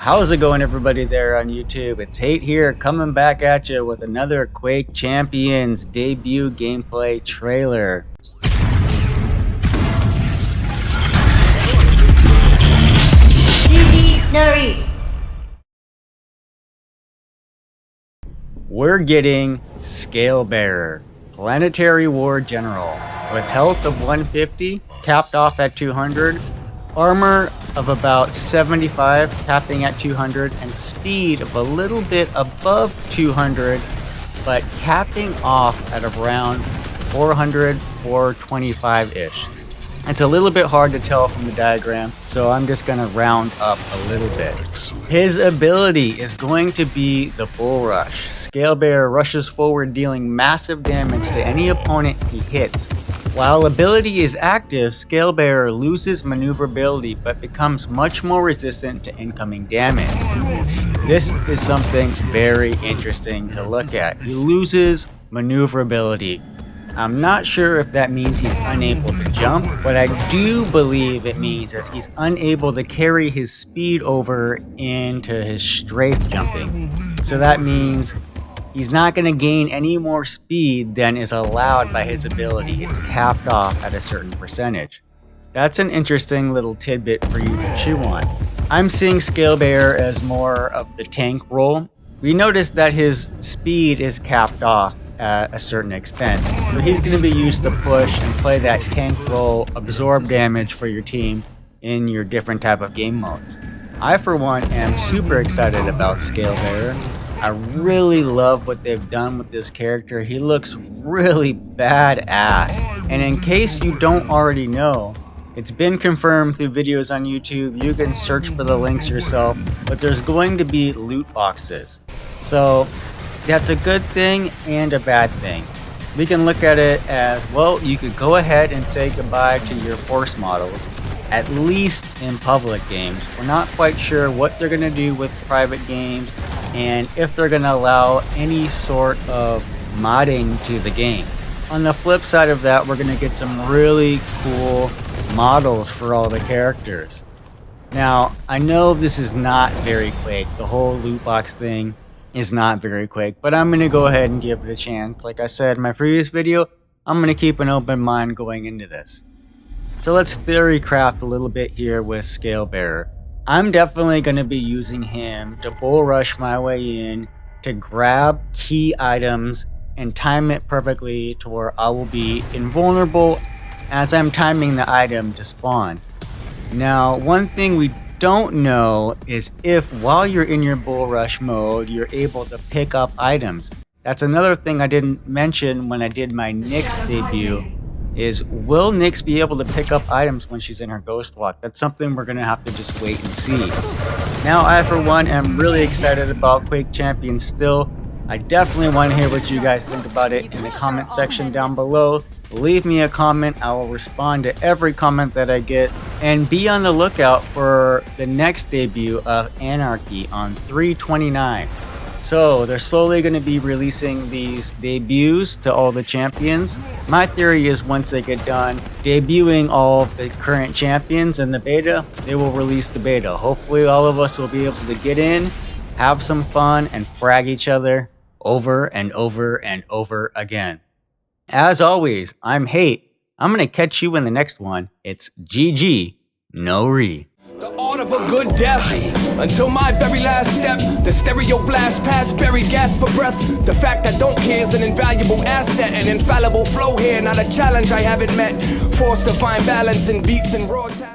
How's it going, everybody there on YouTube? It's Haight here, coming back at you with another Quake Champions debut gameplay trailer. We're getting Scalebearer, Planetary War General, with health of 150, capped off at 200, armor of about 75, capping at 200, and speed of a little bit above 200, but capping off at around 400, 425-ish. It's a little bit hard to tell from the diagram, so I'm just going to round up a little bit. His ability is going to be the Bull Rush. Scalebearer rushes forward, dealing massive damage to any opponent he hits. While ability is active, Scalebearer loses maneuverability but becomes much more resistant to incoming damage. This is something very interesting to look at. He loses maneuverability. I'm not sure if that means he's unable to jump. What I do believe it means is he's unable to carry his speed over into his strafe jumping. So that means he's not going to gain any more speed than is allowed by his ability. It's capped off at a certain percentage. That's an interesting little tidbit for you to chew on. I'm seeing Scalebearer as more of the tank role. We notice that his speed is capped off at a certain extent, so he's going to be used to push and play that tank role, absorb damage for your team in your different type of game modes. I for one am super excited about Scalebearer. I really love what they've done with this character. He looks really badass, and in case you don't already know, it's been confirmed through videos on YouTube. You can search for the links yourself, but there's going to be loot boxes. So that's a good thing and a bad thing. We can look at it as, well, you could go ahead and say goodbye to your force models, at least in public games. We're not quite sure what they're going to do with private games and if they're going to allow any sort of modding to the game. On the flip side of that, we're going to get some really cool models for all the characters. Now, I know this is not very Quake. The whole loot box thing is not very Quake, but I'm going to go ahead and give it a chance. Like I said in my previous video, I'm going to keep an open mind going into this. So let's theory craft a little bit here with Scalebearer. I'm definitely going to be using him to bull rush my way in, to grab key items and time it perfectly to where I will be invulnerable as I'm timing the item to spawn. Now, one thing we don't know is if while you're in your bull rush mode you're able to pick up items. That's another thing I didn't mention when I did my Nyx debut, is will Nyx be able to pick up items when she's in her ghost walk? That's something we're gonna have to just wait and see. Now I for one am really excited about Quake Champions still. I definitely want to hear what you guys think about it in the comment section down below. Leave me a comment. I will respond to every comment that I get. And be on the lookout for the next debut of Anarchy on 3/29. So they're slowly going to be releasing these debuts to all the champions. My theory is once they get done debuting all of the current champions in the beta, they will release the beta. Hopefully all of us will be able to get in, have some fun, and frag each other over and over and over again. As always, I'm Haight. I'm going to catch you in the next one. It's GG, no re. The art of a good death, until my very last step. The stereo blast past buried gas for breath. The fact I don't care is an invaluable asset. An infallible flow here, not a challenge I haven't met. Forced to find balance in beats and raw talent.